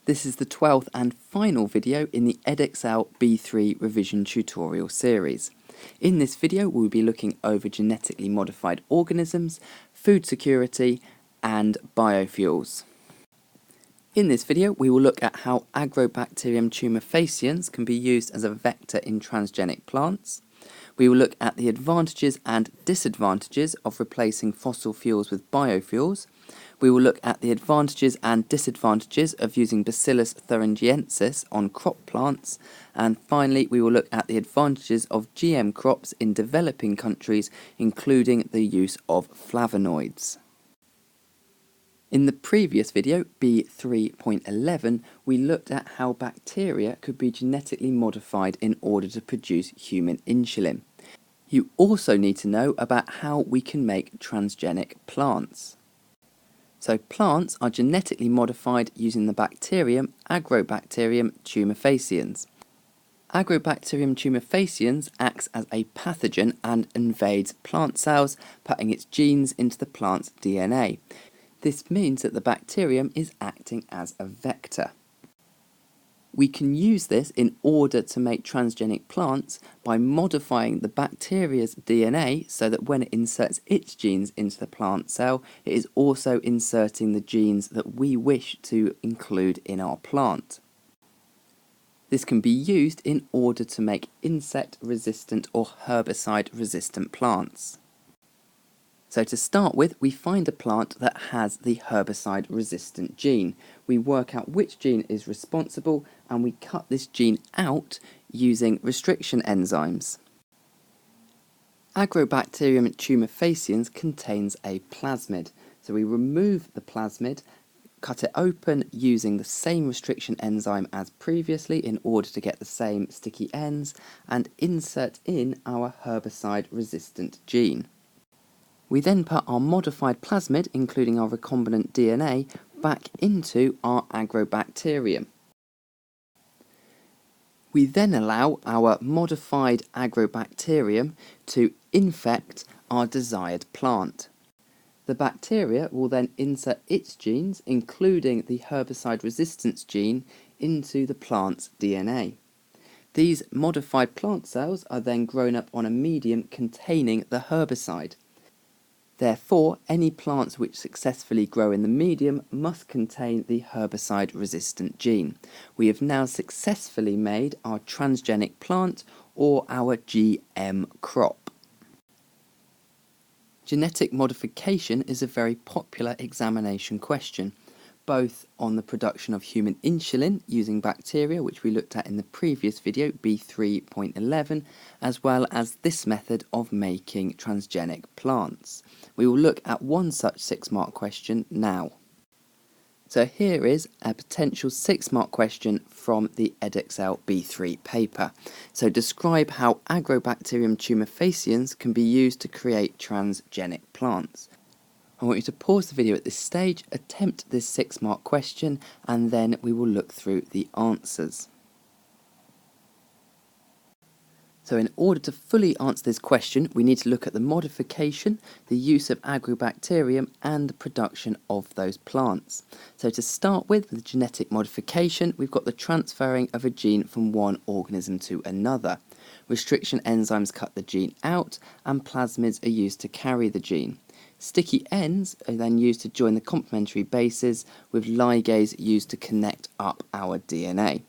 This is the 12th and final video in the EDEXCEL B3 revision tutorial series. In this video we'll be looking over genetically modified organisms, food security and biofuels. In this video we will look at how agrobacterium tumefaciens can be used as a vector in transgenic plants. We will look at the advantages and disadvantages of replacing fossil fuels with biofuels. We will look at the advantages and disadvantages of using Bacillus thuringiensis on crop plants. And finally, we will look at the advantages of GM crops in developing countries, including the use of flavonoids. In the previous video, B3.11, we looked at how bacteria could be genetically modified in order to produce human insulin. You also need to know about how we can make transgenic plants. So plants are genetically modified using the bacterium Agrobacterium tumefaciens. Agrobacterium tumefaciens acts as a pathogen and invades plant cells, putting its genes into the plant's DNA. This means that the bacterium is acting as a vector. We can use this in order to make transgenic plants by modifying the bacteria's DNA so that when it inserts its genes into the plant cell, it is also inserting the genes that we wish to include in our plant. This can be used in order to make insect-resistant or herbicide-resistant plants. So to start with, we find a plant that has the herbicide-resistant gene. We work out which gene is responsible and we cut this gene out using restriction enzymes. Agrobacterium tumefaciens contains a plasmid. So we remove the plasmid, cut it open using the same restriction enzyme as previously in order to get the same sticky ends, and insert in our herbicide-resistant gene. We then put our modified plasmid, including our recombinant DNA, back into our agrobacterium. We then allow our modified agrobacterium to infect our desired plant. The bacteria will then insert its genes, including the herbicide resistance gene, into the plant's DNA. These modified plant cells are then grown up on a medium containing the herbicide. Therefore, any plants which successfully grow in the medium must contain the herbicide-resistant gene. We have now successfully made our transgenic plant or our GM crop. Genetic modification is a very popular examination question, both on the production of human insulin using bacteria, which we looked at in the previous video, B3.11, as well as this method of making transgenic plants. We will look at one such 6-mark question now. So here is a potential 6-mark question from the EDEXCEL B3 paper. So describe how agrobacterium tumefaciens can be used to create transgenic plants. I want you to pause the video at this stage, attempt this 6-mark question, and then we will look through the answers. So in order to fully answer this question, we need to look at the modification, the use of agrobacterium, and the production of those plants. So to start with genetic modification, we've got the transferring of a gene from one organism to another. Restriction enzymes cut the gene out, and plasmids are used to carry the gene. Sticky ends are then used to join the complementary bases, with ligase used to connect up our DNA.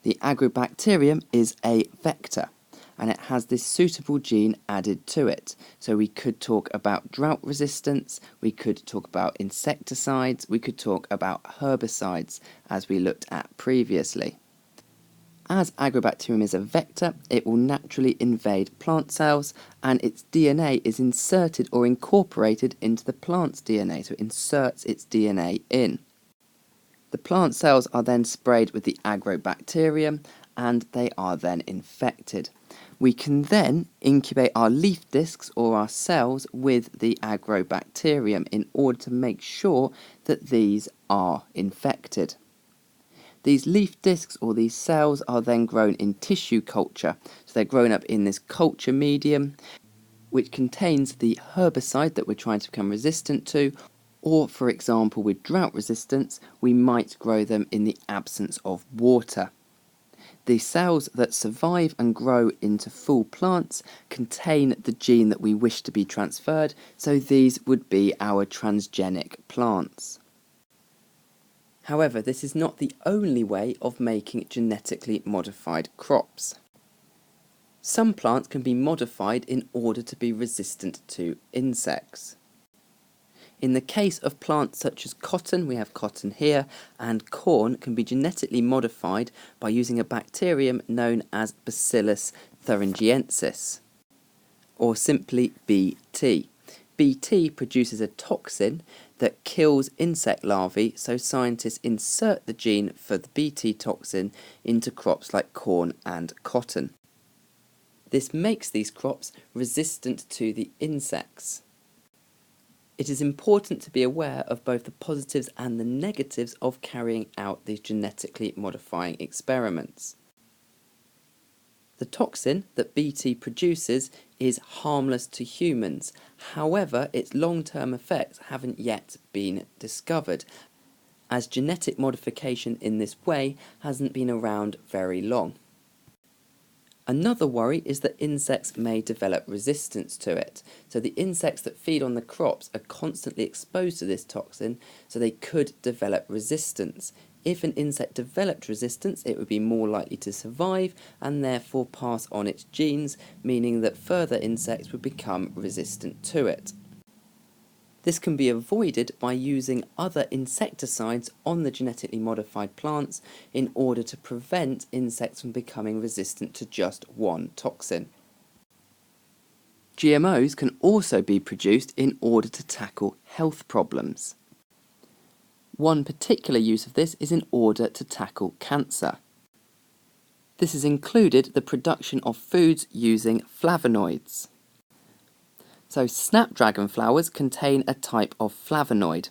The agrobacterium is a vector, and it has this suitable gene added to it. So we could talk about drought resistance, we could talk about insecticides, we could talk about herbicides, as we looked at previously. As agrobacterium is a vector, it will naturally invade plant cells, and its DNA is inserted or incorporated into the plant's DNA, so it inserts its DNA in. The plant cells are then sprayed with the agrobacterium, and they are then infected. We can then incubate our leaf discs or our cells with the agrobacterium in order to make sure that these are infected. These leaf discs or these cells are then grown in tissue culture. So they're grown up in this culture medium, which contains the herbicide that we're trying to become resistant to, Or, for example, with drought resistance, we might grow them in the absence of water. The cells that survive and grow into full plants contain the gene that we wish to be transferred, so these would be our transgenic plants. However, this is not the only way of making genetically modified crops. Some plants can be modified in order to be resistant to insects. In the case of plants such as cotton, we have cotton here, and corn can be genetically modified by using a bacterium known as Bacillus thuringiensis, or simply BT. BT produces a toxin that kills insect larvae, so scientists insert the gene for the BT toxin into crops like corn and cotton. This makes these crops resistant to the insects. It is important to be aware of both the positives and the negatives of carrying out these genetically modifying experiments. The toxin that BT produces is harmless to humans, however its long-term effects haven't yet been discovered, as genetic modification in this way hasn't been around very long. Another worry is that insects may develop resistance to it. So the insects that feed on the crops are constantly exposed to this toxin, so they could develop resistance. If an insect developed resistance, it would be more likely to survive and therefore pass on its genes, meaning that further insects would become resistant to it. This can be avoided by using other insecticides on the genetically modified plants in order to prevent insects from becoming resistant to just one toxin. GMOs can also be produced in order to tackle health problems. One particular use of this is in order to tackle cancer. This has included the production of foods using flavonoids. So snapdragon flowers contain a type of flavonoid.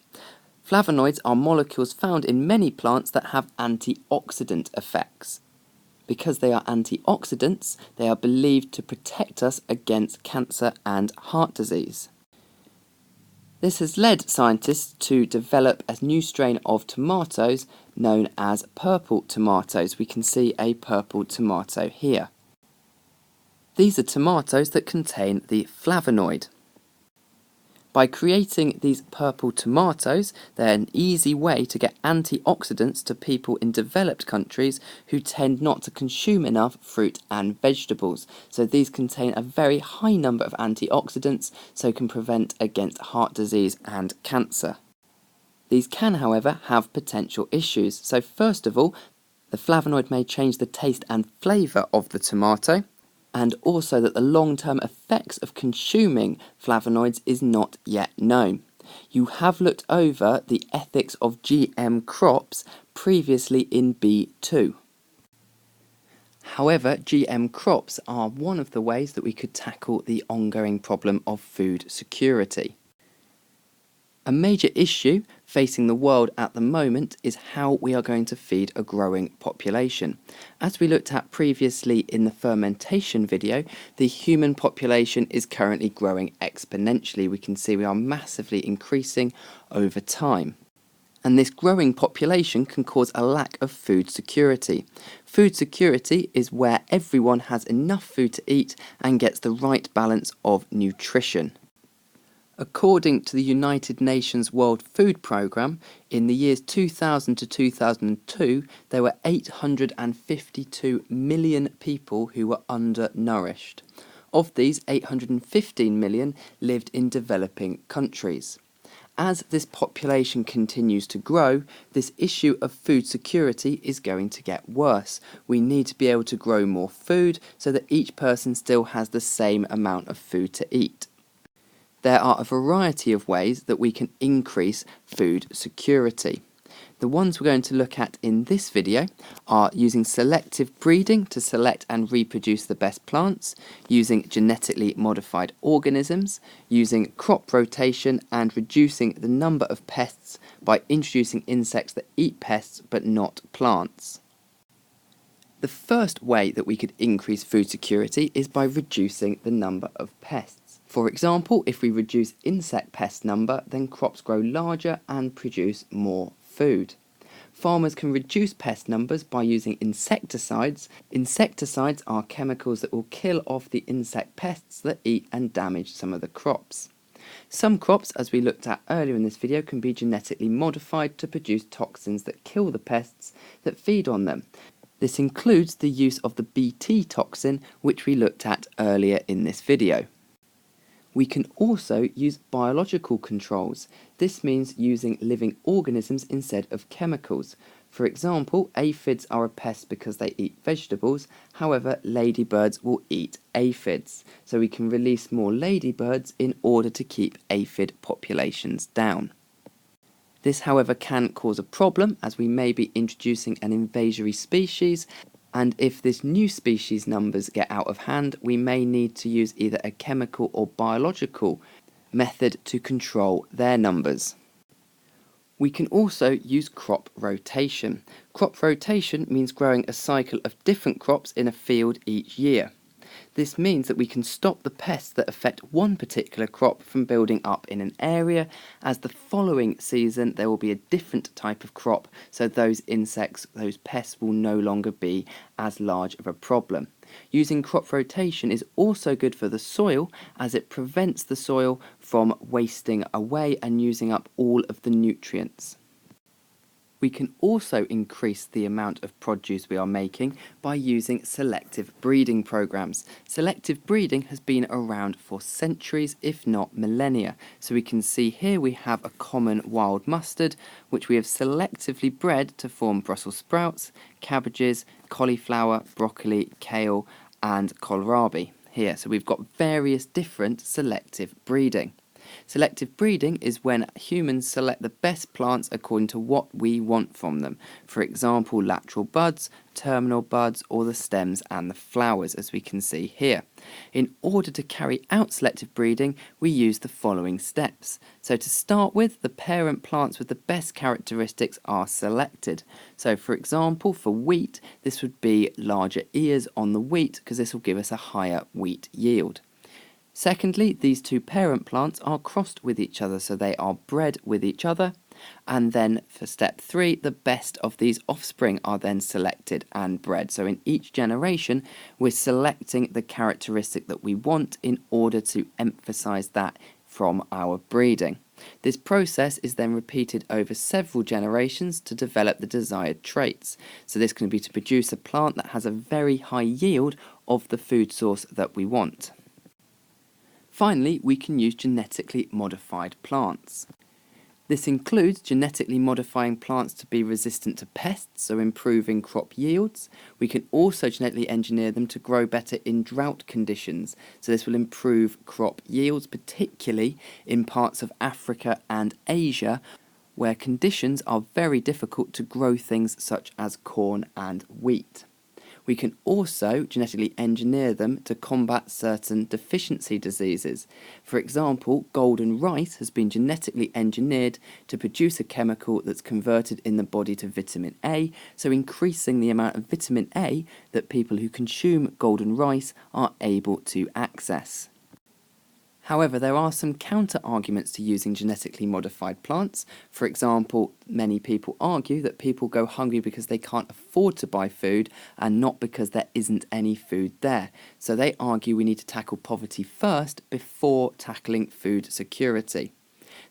Flavonoids are molecules found in many plants that have antioxidant effects. Because they are antioxidants, they are believed to protect us against cancer and heart disease. This has led scientists to develop a new strain of tomatoes known as purple tomatoes. We can see a purple tomato here. These are tomatoes that contain the flavonoid. By creating these purple tomatoes, they're an easy way to get antioxidants to people in developed countries who tend not to consume enough fruit and vegetables. So these contain a very high number of antioxidants, so can prevent against heart disease and cancer. These can, however, have potential issues. So first of all, the flavonoid may change the taste and flavour of the tomato, and also that the long-term effects of consuming flavonoids is not yet known. You have looked over the ethics of GM crops previously in B2. However, GM crops are one of the ways that we could tackle the ongoing problem of food security. A major issue facing the world at the moment is how we are going to feed a growing population. As we looked at previously in the fermentation video, the human population is currently growing exponentially. We can see we are massively increasing over time. And this growing population can cause a lack of food security. Food security is where everyone has enough food to eat and gets the right balance of nutrition. According to the United Nations World Food Programme, in the years 2000 to 2002, there were 852 million people who were undernourished. Of these, 815 million lived in developing countries. As this population continues to grow, this issue of food security is going to get worse. We need to be able to grow more food so that each person still has the same amount of food to eat. There are a variety of ways that we can increase food security. The ones we're going to look at in this video are using selective breeding to select and reproduce the best plants, using genetically modified organisms, using crop rotation, and reducing the number of pests by introducing insects that eat pests but not plants. The first way that we could increase food security is by reducing the number of pests. For example, if we reduce insect pest number, then crops grow larger and produce more food. Farmers can reduce pest numbers by using insecticides. Insecticides are chemicals that will kill off the insect pests that eat and damage some of the crops. Some crops, as we looked at earlier in this video, can be genetically modified to produce toxins that kill the pests that feed on them. This includes the use of the Bt toxin, which we looked at earlier in this video. We can also use biological controls. This means using living organisms instead of chemicals. For example, aphids are a pest because they eat vegetables, however, ladybirds will eat aphids. So we can release more ladybirds in order to keep aphid populations down. This, however, can cause a problem as we may be introducing an invasory species, and if this new species numbers get out of hand, we may need to use either a chemical or biological method to control their numbers. We can also use crop rotation. Crop rotation means growing a cycle of different crops in a field each year. This means that we can stop the pests that affect one particular crop from building up in an area, as the following season there will be a different type of crop, so those insects, those pests will no longer be as large of a problem. Using crop rotation is also good for the soil, as it prevents the soil from wasting away and using up all of the nutrients. We can also increase the amount of produce we are making by using selective breeding programs. Selective breeding has been around for centuries, if not millennia. So we can see here we have a common wild mustard, which we have selectively bred to form Brussels sprouts, cabbages, cauliflower, broccoli, kale, and kohlrabi here. So we've got various different selective breeding. Selective breeding is when humans select the best plants according to what we want from them. For example, lateral buds, terminal buds, or the stems and the flowers, as we can see here. In order to carry out selective breeding, we use the following steps. So to start with, the parent plants with the best characteristics are selected. So for example, for wheat, this would be larger ears on the wheat, because this will give us a higher wheat yield. Secondly, these two parent plants are crossed with each other, so they are bred with each other. And then for step 3, the best of these offspring are then selected and bred. So in each generation, we're selecting the characteristic that we want in order to emphasize that from our breeding. This process is then repeated over several generations to develop the desired traits. So this can be to produce a plant that has a very high yield of the food source that we want. Finally, we can use genetically modified plants. This includes genetically modifying plants to be resistant to pests, so improving crop yields. We can also genetically engineer them to grow better in drought conditions, so this will improve crop yields, particularly in parts of Africa and Asia, where conditions are very difficult to grow things such as corn and wheat. We can also genetically engineer them to combat certain deficiency diseases. For example, golden rice has been genetically engineered to produce a chemical that's converted in the body to vitamin A, so increasing the amount of vitamin A that people who consume golden rice are able to access. However, there are some counter-arguments to using genetically modified plants. For example, many people argue that people go hungry because they can't afford to buy food and not because there isn't any food there. So they argue we need to tackle poverty first before tackling food security.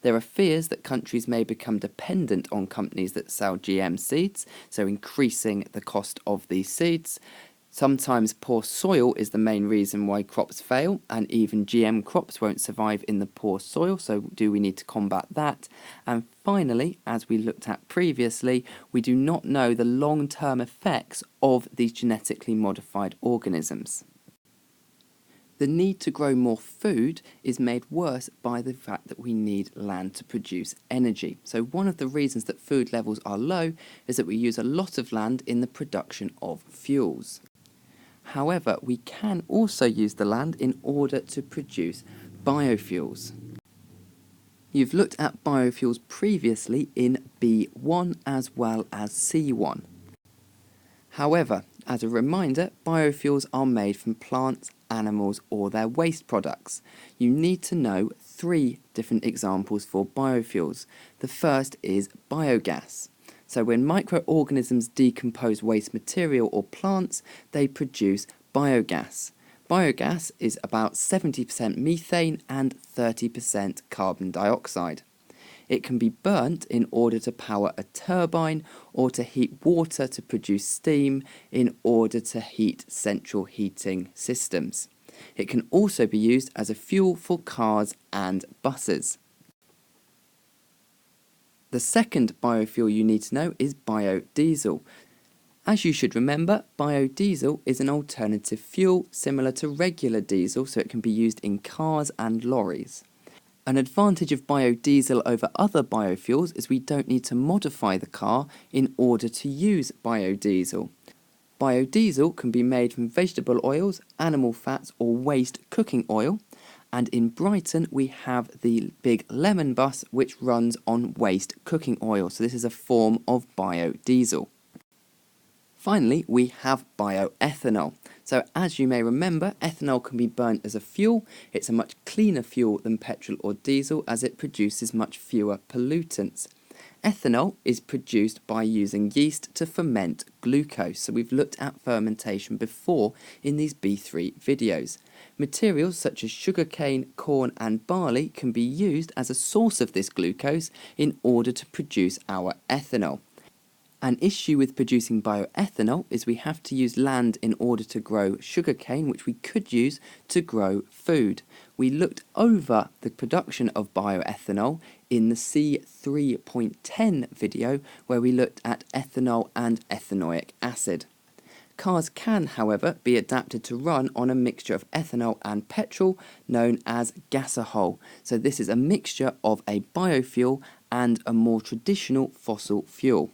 There are fears that countries may become dependent on companies that sell GM seeds, so increasing the cost of these seeds. Sometimes poor soil is the main reason why crops fail, and even GM crops won't survive in the poor soil, so do we need to combat that? And finally, as we looked at previously, we do not know the long-term effects of these genetically modified organisms. The need to grow more food is made worse by the fact that we need land to produce energy. So one of the reasons that food levels are low is that we use a lot of land in the production of fuels. However, we can also use the land in order to produce biofuels. You've looked at biofuels previously in B1 as well as C1. However, As a reminder, biofuels are made from plants, animals or their waste products. You need to know 3 different examples for biofuels. The first is biogas. So when microorganisms decompose waste material or plants, they produce biogas. Biogas is about 70% methane and 30% carbon dioxide. It can be burnt in order to power a turbine or to heat water to produce steam in order to heat central heating systems. It can also be used as a fuel for cars and buses. The second biofuel you need to know is biodiesel. As you should remember, biodiesel is an alternative fuel similar to regular diesel, so it can be used in cars and lorries. An advantage of biodiesel over other biofuels is we don't need to modify the car in order to use biodiesel. Biodiesel can be made from vegetable oils, animal fats or waste cooking oil, and in Brighton we have the big lemon bus which runs on waste cooking oil, so this is a form of biodiesel. Finally, we have bioethanol. So as you may remember, ethanol can be burnt as a fuel. It's a much cleaner fuel than petrol or diesel as it produces much fewer pollutants. Ethanol is produced by using yeast to ferment glucose. So we've looked at fermentation before in these B3 videos. Materials such as sugarcane, corn and barley can be used as a source of this glucose in order to produce our ethanol. An issue with producing bioethanol is we have to use land in order to grow sugarcane, which we could use to grow food. We looked over the production of bioethanol in the C3.10 video where we looked at ethanol and ethanoic acid. Cars can, however, be adapted to run on a mixture of ethanol and petrol known as gasohol. So this is a mixture of a biofuel and a more traditional fossil fuel.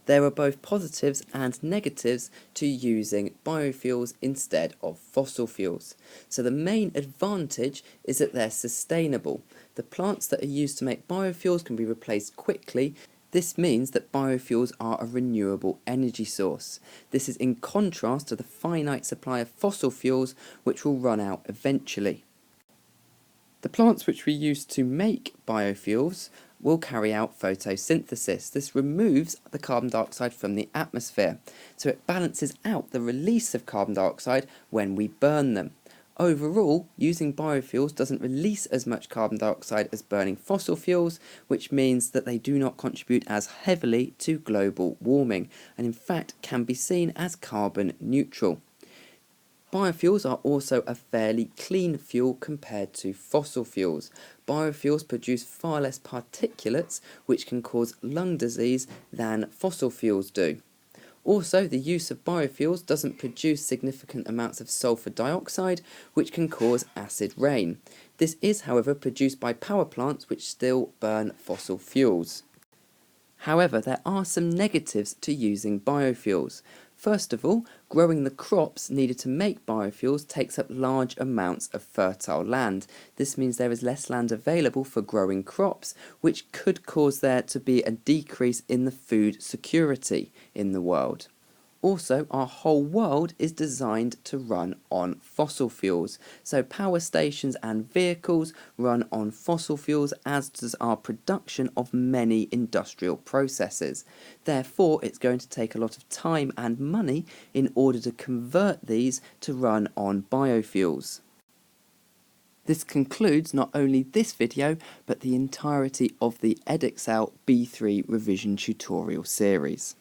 There are both positives and negatives to using biofuels instead of fossil fuels. So the main advantage is that they're sustainable. The plants that are used to make biofuels can be replaced quickly. This means that biofuels are a renewable energy source. This is in contrast to the finite supply of fossil fuels which will run out eventually. The plants which we use to make biofuels will carry out photosynthesis. This removes the carbon dioxide from the atmosphere, so it balances out the release of carbon dioxide when we burn them. Overall, using biofuels doesn't release as much carbon dioxide as burning fossil fuels, which means that they do not contribute as heavily to global warming, and in fact can be seen as carbon neutral. Biofuels are also a fairly clean fuel compared to fossil fuels. Biofuels produce far less particulates, which can cause lung disease, than fossil fuels do. Also, the use of biofuels doesn't produce significant amounts of sulfur dioxide, which can cause acid rain. This is, however, produced by power plants which still burn fossil fuels. However, there are some negatives to using biofuels. First of all, growing the crops needed to make biofuels takes up large amounts of fertile land. This means there is less land available for growing crops, which could cause there to be a decrease in the food security in the world. Also, our whole world is designed to run on fossil fuels. So power stations and vehicles run on fossil fuels, as does our production of many industrial processes. Therefore, it's going to take a lot of time and money in order to convert these to run on biofuels. This concludes not only this video, but the entirety of the EDEXCEL B3 revision tutorial series.